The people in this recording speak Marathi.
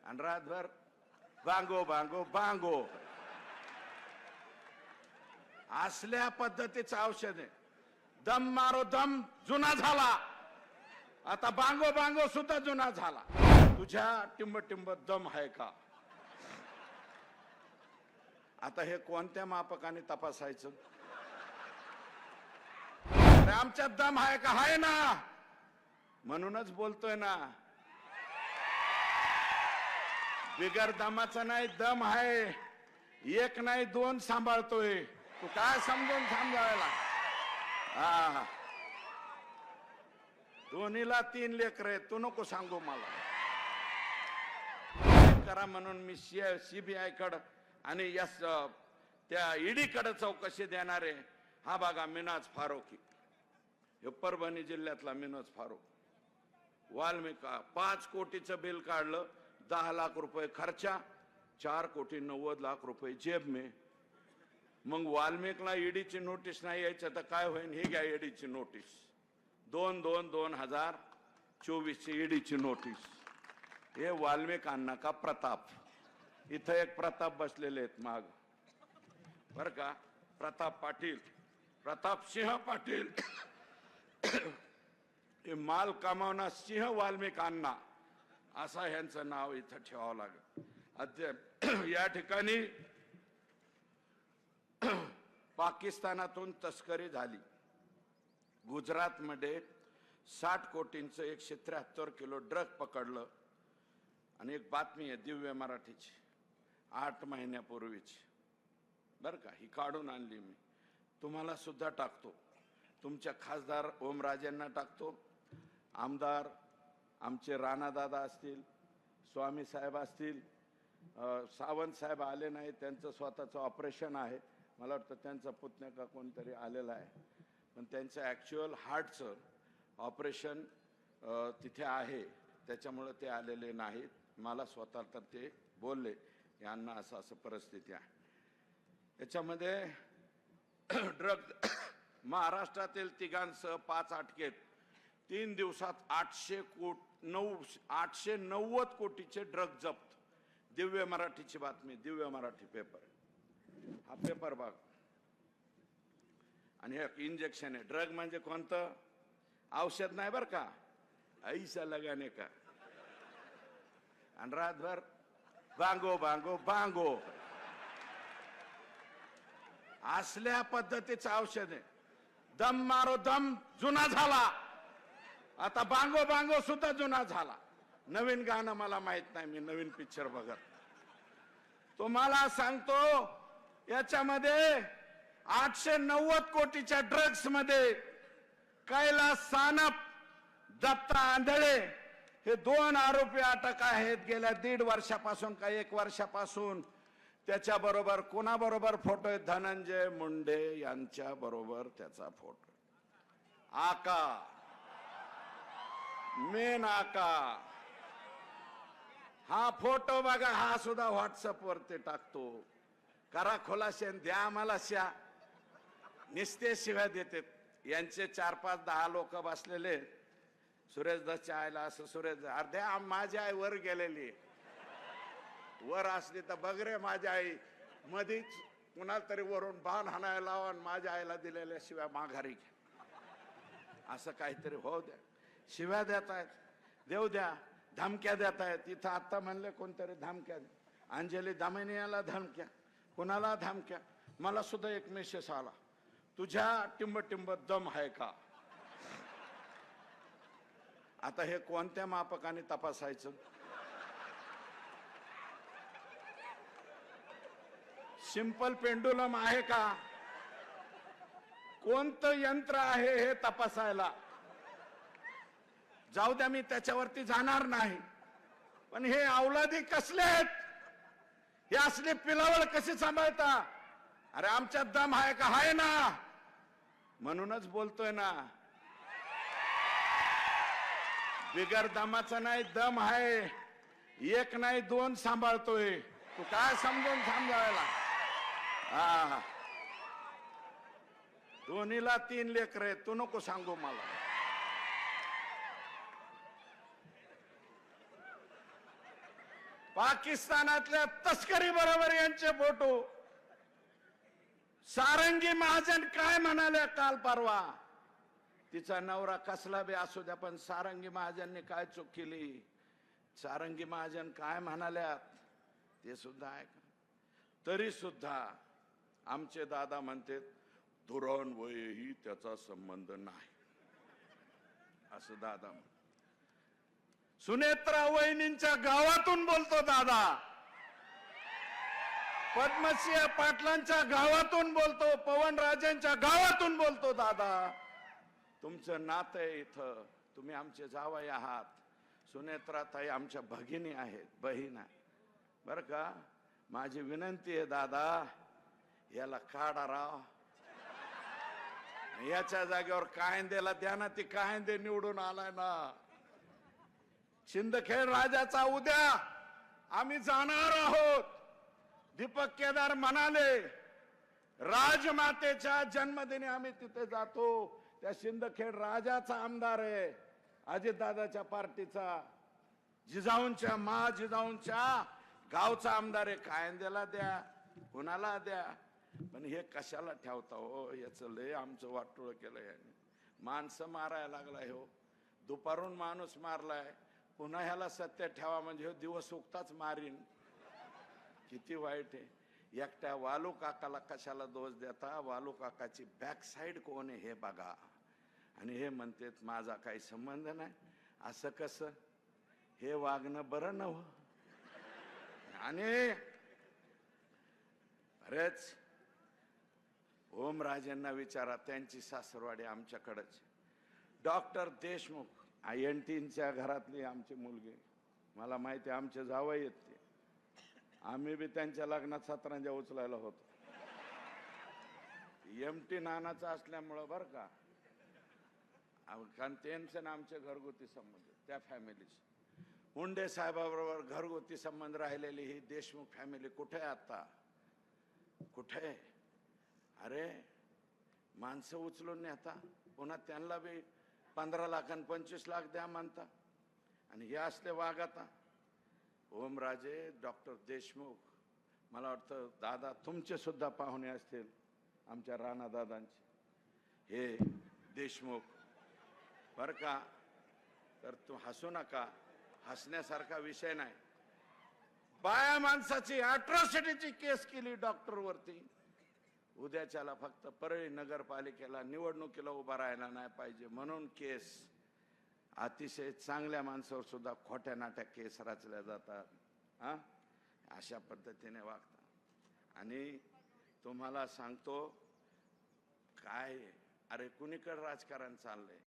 आणि रातभर बांगो बांगो बांगो. असल्या पद्धतीचं औषध आहे. दम मारो दम जुना झाला, आता बांगो बांगो सुद्धा जुना झाला. तुझ्या टिंब टिंब दम आहे का? आता हे कोणत्या मापकाने तपासायचं? अरे आमच्यात दम आहे का? आहे ना, म्हणूनच बोलतोय ना. बिगर दमाचा नाही, दम आहे. एक नाही दोन सांभाळतोय. तू काय समजून सांभाळायला? हा, दोन्हीला 3 लेकर आहेत. तू नको सांगू मला. करा म्हणून मी सीबीआय कडे आणि त्या ईडी कडे चौकशी देणार आहे. हा बघा, मिनाज फारुकी, हे परभणी जिल्ह्यातला मिनाज फारुक. वाल्मिका 5 कोटीचं बिल काढलं, 10 लाख रुपये खर्चा, 4,90,00,000 जेब में. मग वाल्मिकला ईडीची नोटीस नाही यायचं तर काय होईल? ही घ्या ईडीची नोटीस, 2/2/2024 ईडीची नोटीस. हे वाल्मिकांना का प्रताप. इथं एक प्रताप बसलेले आहेत माग, बर का, प्रताप पाटील, प्रताप सिंह पाटील. हे माल कमावणार सिंह वाल्मिकांना, असं ह्यांचं नाव इथं ठेवावं लागेल. या ठिकाणी पाकिस्तानातून तस्करी झाली. गुजरातमध्ये 60 कोटींचं 173 किलो ड्रग पकडलं. आणि एक बातमी आहे दिव्य मराठीची 8 महिन्यापूर्वीची, बर का, ही काढून आणली मी. तुम्हाला सुद्धा टाकतो, तुमच्या खासदार ओमराजेंना टाकतो, आमदार आमचे राणादादा असतील, स्वामी साहेब असतील, सावंत साहेब आले नाही, त्यांचं स्वतःचं ऑपरेशन आहे. मला वाटतं त्यांचा पुतण्या का कोणतरी आलेला आहे, पण त्यांचं ॲक्च्युअल हार्टचं ऑपरेशन तिथे आहे, त्याच्यामुळे ते आलेले नाहीत. मला स्वतः तर ते बोलले, यांना असं असं परिस्थिती आहे. याच्यामध्ये ड्रग महाराष्ट्रातील तिघांसह 5 अटकेत. 3 दिवसात 890 कोटीचे ड्रग जप्त. दिव्य मराठीची बातमी, दिव्य मराठी पेपर. हा पेपर बघ. आणि हे इंजेक्शन आहे. ड्रग म्हणजे कोणतं? औषध नाही बर का, ऐसा लगाने का. आणि रातभर बांगो बांगो बांगो. असल्या पद्धतीचं औषध आहे. दम मारो दम जुना झाला, आता बांगो बांगो सुद्धा जुना झाला. नवीन गाणं मला माहित नाही, मी नवीन पिक्चर बघत. तुम्हाला सांगतो, याच्यामध्ये 890 कोटीच्या ड्रग्स मध्ये कैलास सानप, दत्ता आंधळे हे 2 आरोपी अटक आहेत. गेल्या 1.5 वर्षापासून का 1 वर्षापासून. त्याच्या बरोबर कोणाबरोबर फोटो आहे? धनंजय मुंडे यांच्या बरोबर त्याचा फोटो. आका, मेन आका. हा फोटो बघा, हा सुद्धा व्हॉट्सअप वरती टाकतो. करा खुलासे, द्या आम्हाला शा. निस्ते शिव्या देते. यांचे 4-5-10 लोक बसलेले. सुरेश दसच्या आईला असं, सुरेश अर्ध्या माझी आई वर गेलेली, वर असली तर बघ रे माझी आई. मधीच कुणाला तरी वरून बाण हाणायला लावा, माझ्या आईला दिलेल्या शिव्या माघारी घ्या, असं काहीतरी होऊ द्या. शिव्या देत आहेत, देऊ द्या. धमक्या देत आहेत. इथं आता म्हणले कोणतरी धमक्या, अंजली दामिनीला धमक्या, कुणाला धमक्या. मला सुद्धा एक मेसेज आला, तुझ्या टिंब टिंब दम आहे का? आता हे कोणत्या मापकाने तपासायचं? सिंपल पेंडुलम आहे का? कोणतं यंत्र आहे हे तपासायला? जाऊ द्या, मी त्याच्यावरती जाणार नाही. पण हे औलादी कसले आहेत? हे असले पिलावळ कशी सांभाळता? अरे आमच्यात दम आहे का? आहे ना, म्हणूनच बोलतोय ना. बिगर दमाचा नाही, दम आहे. एक नाही दोन सांभाळतोय. तू काय समजून सांभाळायला? हा, दोन्हीला 3 लेकर आहेत. तू नको सांगू मला. पाकिस्तानातल्या तस्करी बरोबर यांचे फोटो. सारंगी महाजन काय म्हणाल्या काल परवा, तिचा नवरा कसला बी असू द्या, पण सारंगी महाजनने काय चूक केली, सारंगी महाजन काय म्हणाल्यात ते सुद्धा ऐका. तरी सुद्धा आमचे दादा म्हणते धुरांवयही त्याचा संबंध नाही, असं दादा. सुनेत्रा वहिनींच्या गावातून बोलतो दादा, पद्मसिंह पाटलांच्या गावातून बोलतो, पवनराजेंच्या गावातून बोलतो दादा. तुमचं नातं आहे इथं, तुम्ही आमचे जावई आहात. सुनेत्राताई आमच्या भगिनी आहेत, बहीण आहे बर का. माझी विनंती आहे दादा, याला काढा राव, याच्या जागेवर कायंदेला द्या ना. ती कायंदे निवडून आलाय ना. शिंदखेड राजाचा उद्या आम्ही जाणार आहोत. दीपक केदार म्हणाले राजमातेच्या जन्मदिनी आम्ही तिथे जातो. त्या शिंदखेड राजाचा आमदार आहे, अजितदादाच्या पार्टीचा, जिजाऊंच्या गावचा आमदार आहे. कायंदेला द्या, कुणाला द्या, पण हे कशाला ठेवता हो. याचं लय आमचं वाटोळ केलं याने. माणसं मारायला लागलाय हो, दुपारून माणूस मारलाय, पुन्हा ह्याला सत्य ठेवा म्हणजे दिवस उगताच मारीन. किती वाईट आहे. एकट्या वालू काकाला कशाला दोष देता. वालू काकाची बॅक साईड कोण आहे हे बघा. आणि हे म्हणतात माझा काही संबंध नाही. असं कसं, हे वागणं बरं नव्ह. आणि बरेच ओमराजेंना विचारा, त्यांची सासरवाडी आमच्याकडेच. डॉक्टर देशमुख INTच्या घरातली आमची मुलगी, मला माहिती आहे, आमचे जावई आहेत ते. आम्ही बी त्यांच्या लग्नात सतरंजा उचलायला होतो. MT नानाचं असल्यामुळं बरं का, कारण त्यांचं ना आमचे घरगुती संबंध, त्या फॅमिलीचे. मुंडे साहेबाबरोबर घरगुती संबंध राहिलेली ही देशमुख फॅमिली कुठे आहे आता, कुठे? अरे माणसं उचलून नेता, पुन्हा त्यांना बी 15 लाख आणि 25 लाख द्या म्हणता. आणि हे असले वाघ आता. ओमराजे, डॉक्टर देशमुख, मला वाटतं दादा तुमचे सुद्धा पाहुणे असतील, आमच्या राणा दादांचे. हे देशमुख बर का. तर तू हसू नका, हसण्यासारखा विषय नाही. बाया माणसाची अट्रॉसिटीची केस केली डॉक्टर वरती. उद्याच्याला फक्त परळी नगरपालिकेला निवडणुकीला उभा राहायला नाही पाहिजे म्हणून केस. अतिशय चांगल्या माणसावर सुद्धा खोट्या नाट्या केस रचल्या जातात. अशा पद्धतीने वागतात. आणि तुम्हाला सांगतो काय, अरे कुणीकडे राजकारण चाललंय.